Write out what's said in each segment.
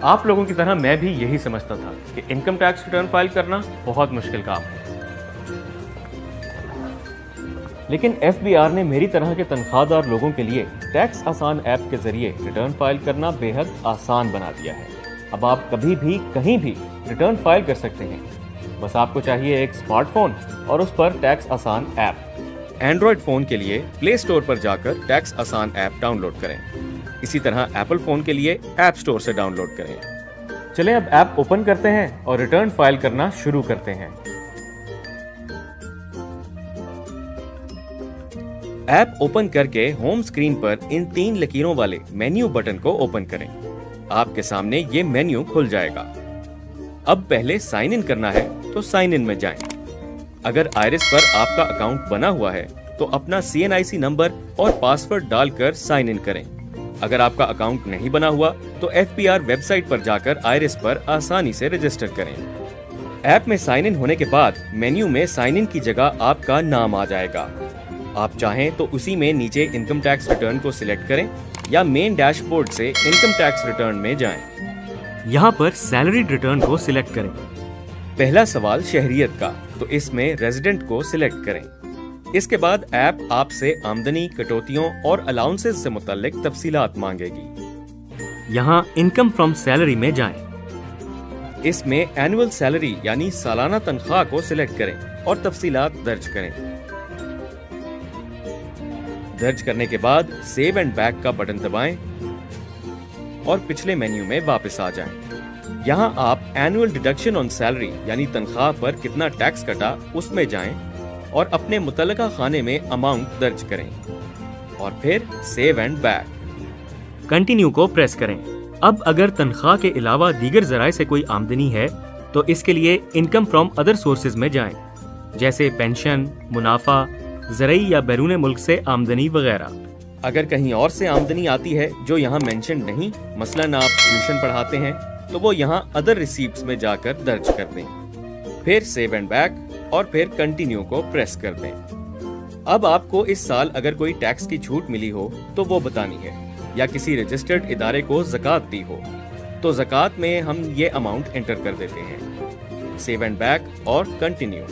आप लोगों की तरह मैं भी यही समझता था कि इनकम टैक्स रिटर्न फाइल करना बहुत मुश्किल काम है। लेकिन एफबीआर ने मेरी तरह के तनख्वाहदार लोगों के लिए टैक्स आसान ऐप के जरिए रिटर्न फाइल करना बेहद आसान बना दिया है। अब आप कभी भी कहीं भी रिटर्न फाइल कर सकते हैं। बस आपको चाहिए एक स्मार्टफोन और उस पर टैक्स आसान ऐप। एंड्रॉयड फोन के लिए प्ले स्टोर पर जाकर टैक्स आसान ऐप डाउनलोड करें। इसी तरह एप्पल फोन के लिए ऐप स्टोर से डाउनलोड करें। चलें अब ऐप ओपन करते हैं और रिटर्न फाइल करना शुरू करते हैं। ऐप ओपन करके होम स्क्रीन पर इन 3 लकीरों वाले मेन्यू बटन को ओपन करें। आपके सामने ये मेन्यू खुल जाएगा। अब पहले साइन इन करना है तो साइन इन में जाएं। अगर आइरिस पर आपका अकाउंट बना हुआ है तो अपना CNIC नंबर और पासवर्ड डालकर साइन इन करें। अगर आपका अकाउंट नहीं बना हुआ तो FBR वेबसाइट पर जाकर आइरिस पर आसानी से रजिस्टर करें। ऐप में साइन इन होने के बाद मेन्यू में साइन इन की जगह आपका नाम आ जाएगा। आप चाहें तो उसी में नीचे इनकम टैक्स रिटर्न को सिलेक्ट करें या मेन डैशबोर्ड से इनकम टैक्स रिटर्न में जाएं। यहाँ पर सैलरी रिटर्न को सिलेक्ट करें। पहला सवाल शहरियत का, तो इसमें रेजिडेंट को सिलेक्ट करें। इसके बाद ऐप आपसे आमदनी, कटौतियों और अलाउंसेस से मुताल्लिक तफसीलात मांगेगी। यहाँ इनकम फ्रॉम सैलरी में जाएं। इसमें एनुअल सैलरी यानी सालाना तनख्वाह को सिलेक्ट करें और तफसीलात दर्ज करें। दर्ज करने के बाद सेव एंड बैक का बटन दबाएं और पिछले मेन्यू में वापस आ जाएं। यहाँ आप एनुअल डिडक्शन ऑन सैलरी यानी तनख्वाह पर कितना टैक्स कटा उसमें जाएं और अपने मुतल्लिका खाने में अमाउंट दर्ज करें और फिर सेव एंड बैक। कंटिन्यू को प्रेस करें। अब अगर तनख्वाह के अलावा दीगर जराए से कोई आमदनी है तो इसके लिए इनकम फ्रॉम अदर सोर्सेज में जाएं, जैसे पेंशन, मुनाफा, ज़रई या बैरून मुल्क से आमदनी वगैरह। अगर कहीं और से आमदनी आती है जो यहाँ मेंशन नहीं, मसलन आप ट्यूशन पढ़ाते हैं, तो वो यहाँ अदर रिसीप्ट्स में जाकर दर्ज कर दें। फिर सेव एंड बैक और फिर कंटिन्यू को प्रेस कर दें। अब आपको इस साल अगर कोई टैक्स की छूट मिली हो तो वो बतानी है, या किसी रजिस्टर्ड इदारे को ज़कात दी हो तो ज़कात में हम ये अमाउंट एंटर कर देते हैं। सेव एंड बैक और कंटिन्यू।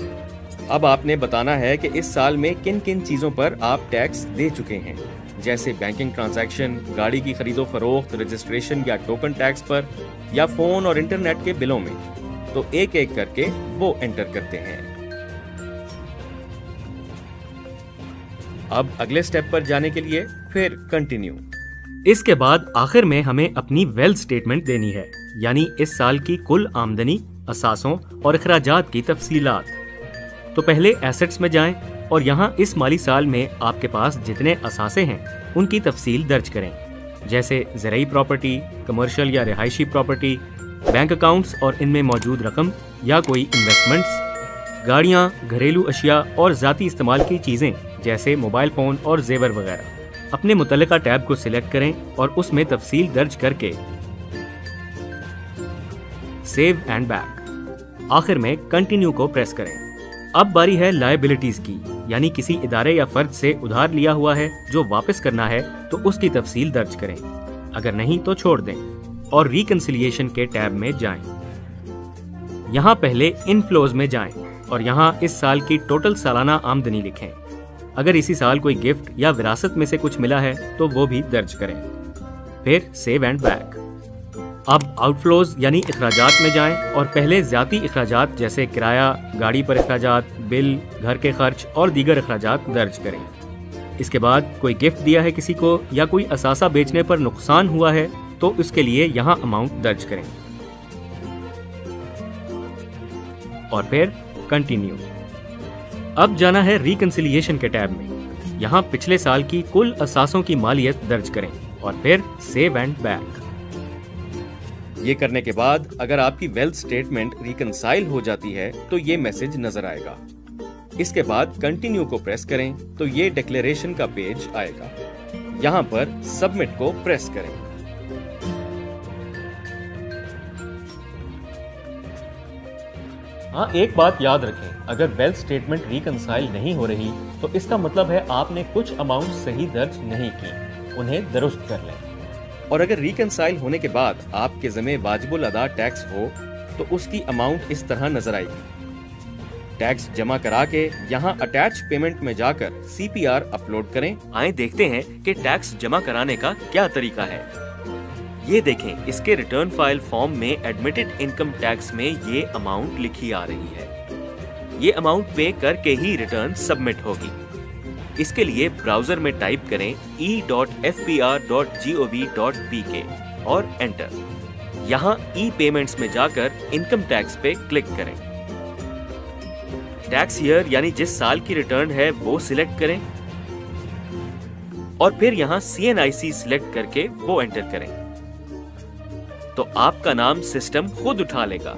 अब आपने बताना है कि इस साल में किन किन चीज़ों पर आप टैक्स दे चुके हैं, जैसे बैंकिंग ट्रांजैक्शन, गाड़ी की खरीदो फरोख्त, रजिस्ट्रेशन या टोकन टैक्स पर, या फोन और इंटरनेट के बिलों में। तो एक एक करके वो एंटर करते हैं। अब अगले स्टेप पर जाने के लिए फिर कंटिन्यू। इसके बाद आखिर में हमें अपनी वेल्थ स्टेटमेंट देनी है, यानी इस साल की कुल आमदनी, असासों और अखराजात की तफसीलात। तो पहले एसेट्स में जाएं और यहाँ इस माली साल में आपके पास जितने असासे हैं उनकी तफसील दर्ज करें, जैसे ज़रई प्रॉपर्टी, कमर्शियल या रिहायशी प्रॉपर्टी, बैंक अकाउंट्स और इनमें मौजूद रकम या कोई इन्वेस्टमेंट्स, गाड़ियाँ, घरेलू अशिया और ज़ाती इस्तेमाल की चीज़ें जैसे मोबाइल फ़ोन और जेवर वगैरह। अपने मुतल्लिका टैब को सिलेक्ट करें और उसमें तफसील दर्ज करके सेव एंड बैक। आखिर में कंटिन्यू को प्रेस करें। अब बारी है लायबिलिटीज की, यानी किसी इदारे या फर्द से उधार लिया हुआ है जो वापस करना है तो उसकी तफसील दर्ज करें। अगर नहीं तो छोड़ दें और रिकंसिलिएशन के टैब में जाएं। यहाँ पहले इनफ्लोज में जाएं और यहाँ इस साल की टोटल सालाना आमदनी लिखें। अगर इसी साल कोई गिफ्ट या विरासत में से कुछ मिला है तो वो भी दर्ज करें। फिर सेव एंड बैक। अब आउटफ्लोज यानी अखराजात में जाएं और पहले ज़ाती अखराजात जैसे किराया, गाड़ी पर अखराजात, बिल, घर के खर्च और दीगर अखराजात दर्ज करें। इसके बाद कोई गिफ्ट दिया है किसी को या कोई असासा बेचने पर नुकसान हुआ है तो उसके लिए यहाँ अमाउंट दर्ज करें और फिर कंटिन्यू। अब जाना है रिकंसिलिएशन के टैब में। यहाँ पिछले साल की कुल असासों की मालियत दर्ज करें और फिर सेव एंड बैक। ये करने के बाद अगर आपकी वेल्थ स्टेटमेंट रिकंसाइल हो जाती है तो ये मैसेज नजर आएगा। इसके बाद कंटिन्यू को प्रेस करें तो ये डिक्लेरेशन का पेज आएगा। यहाँ पर सबमिट को प्रेस करें। हाँ, एक बात याद रखें, अगर वेल्थ स्टेटमेंट रिकंसाइल नहीं हो रही तो इसका मतलब है आपने कुछ अमाउंट सही दर्ज नहीं की। उन्हें दुरुस्त कर लें। और अगर रिकंसाइल होने के बाद आपके ज़िम्मे वाजिबुल अदा टैक्स हो तो उसकी अमाउंट इस तरह नजर आएगी। टैक्स जमा करा के यहाँ अटैच पेमेंट में जाकर CPR अपलोड करें। आए देखते हैं कि टैक्स जमा कराने का क्या तरीका है। ये देखें, इसके रिटर्न फाइल फॉर्म में एडमिटेड इनकम टैक्स में ये अमाउंट लिखी आ रही है। ये अमाउंट पे करके ही रिटर्न सबमिट होगी। इसके लिए ब्राउजर में टाइप करें e.fpr.gov.pk और एंटर। यहाँ ई पेमेंट्स में जाकर इनकम टैक्स पे क्लिक करें। टैक्स ईयर यानी जिस साल की रिटर्न है वो सिलेक्ट करें और फिर यहाँ CNIC सिलेक्ट करके वो एंटर करें तो आपका नाम सिस्टम खुद उठा लेगा।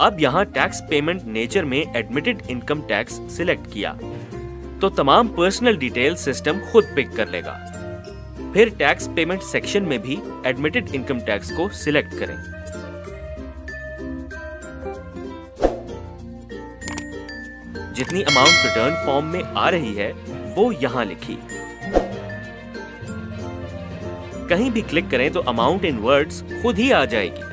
अब यहाँ टैक्स पेमेंट नेचर में एडमिटेड इनकम टैक्स सिलेक्ट किया तो तमाम पर्सनल डिटेल सिस्टम खुद पिक कर लेगा। फिर टैक्स पेमेंट सेक्शन में भी एडमिटेड इनकम टैक्स को सिलेक्ट करें। जितनी अमाउंट रिटर्न फॉर्म में आ रही है वो यहाँ लिखी। कहीं भी क्लिक करें तो अमाउंट इन वर्ड्स खुद ही आ जाएगी।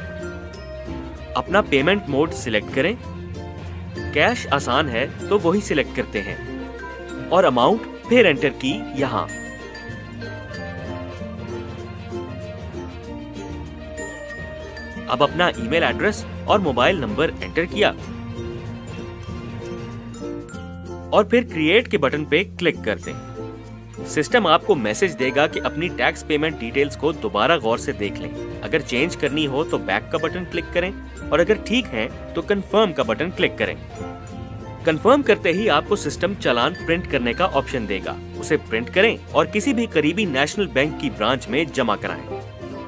अपना पेमेंट मोड सिलेक्ट करें। कैश आसान है तो वही सिलेक्ट करते हैं और अमाउंट फिर एंटर की यहां। अब अपना ईमेल एड्रेस और मोबाइल नंबर एंटर किया और फिर क्रिएट के बटन पे क्लिक कर दें। सिस्टम आपको मैसेज देगा कि अपनी टैक्स पेमेंट डिटेल्स को दोबारा गौर से देख लें। अगर चेंज करनी हो तो बैक का बटन क्लिक करें और अगर ठीक है तो कंफर्म का बटन क्लिक करें। कंफर्म करते ही आपको सिस्टम चालान प्रिंट करने का ऑप्शन देगा। उसे प्रिंट करें और किसी भी करीबी नेशनल बैंक की ब्रांच में जमा कराएं।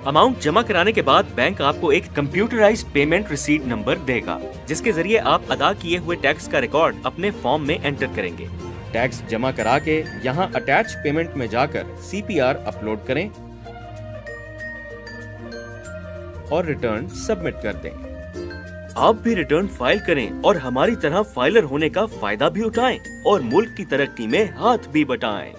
अमाउंट जमा कराने के बाद बैंक आपको एक कंप्यूटराइज्ड पेमेंट रिसीट नंबर देगा जिसके जरिए आप अदा किए हुए टैक्स का रिकॉर्ड अपने फॉर्म में एंटर करेंगे। टैक्स जमा करा के यहाँ अटैच पेमेंट में जाकर CPR अपलोड करें और रिटर्न सबमिट कर दें। आप भी रिटर्न फाइल करें और हमारी तरह फाइलर होने का फायदा भी उठाएं और मुल्क की तरक्की में हाथ भी बटाएं।